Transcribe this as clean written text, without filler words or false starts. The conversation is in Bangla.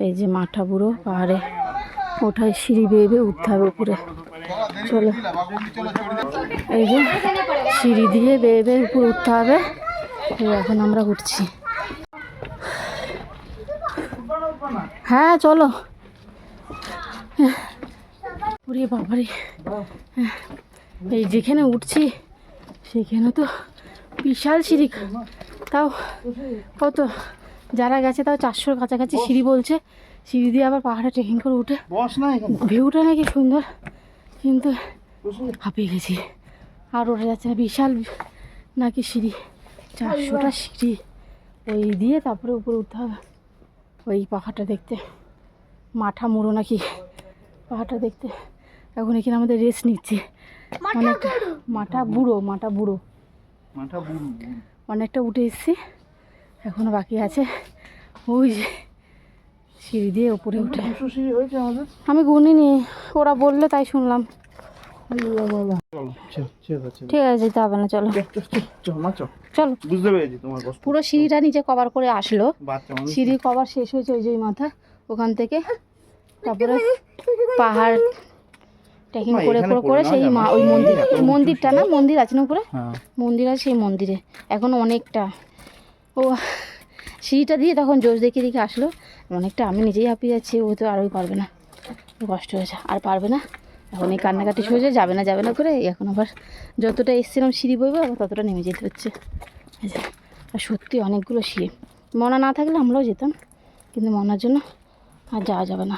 এই যে মাঠা বুড়ো পাহাড়ে ওঠায় সিঁড়ি বেয়ে বেয়ে উঠতে হবে উপরে। চলো, এই যে সিঁড়ি দিয়ে বেয়ে বেয়ে উপরে উঠতে হবে। এখন আমরা উঠছি। হ্যাঁ চলো। ওরে বাবারে, এই যেখানে উঠছি সেখানে তো বিশাল সিঁড়ি। তাও কত যারা গেছে তাও 400-র কাছাকাছি সিঁড়ি বলছে। সিঁড়ি দিয়ে আবার পাহাড়ে ট্রেকিং করে উঠে ভিউটা নাকি সুন্দর, কিন্তু হাঁপিয়ে গেছি আর ওঠা যাচ্ছে না। বিশাল নাকি সিঁড়ি, 400টা সিঁড়ি ওই দিয়ে তারপরে উপরে উঠতে হবে ওই পাহাড়টা দেখতে। মাঠা মুড়ো নাকি পাহাড়টা দেখতে। এখন এখানে আমাদের রেস্ট নিচ্ছে অনেকটা। মাঠা বুড়ো অনেকটা উঠে এসেছি, এখনো বাকি আছে। ওই যে সিঁড়ি দিয়ে উপরে উঠে আমি গুনিনি, ওরা বললে তাই শুনলাম। ঠিক আছে, যেতে হবে না, চলো চলো। বুঝতে পেরেছি তোমার কষ্ট। পুরো সিঁড়িটা নিচে কভার করে আসলো, সিঁড়ি কভার শেষ হয়েছে ওই যে মাথা ওখান থেকে। তারপরে পাহাড় ট্রেকিং করে করে করে সেই ওই মন্দিরটা না, মন্দির আছে না উপরে, মন্দির আছে, সেই মন্দিরে এখন অনেকটা। ও সিঁড়িটা দিয়ে তখন জোশ দেখে দেখে আসলো অনেকটা। আমি নিজেই হাঁপিয়ে যাচ্ছি, ও তো আরোই পারবে না, কষ্ট হয়েছে আর পারবে না। এখন এই কান্নাকাটি শুরু হয়েছে, যাবে না করে। এখন আবার যতটা এসেছিলাম সিঁড়ি বইবো আবার ততটা নেমে যেতে হচ্ছে। আর সত্যি অনেকগুলো সিঁড়ি, মনা না থাকলে আমরাও যেতাম, কিন্তু মনার জন্য আর যাওয়া যাবে না।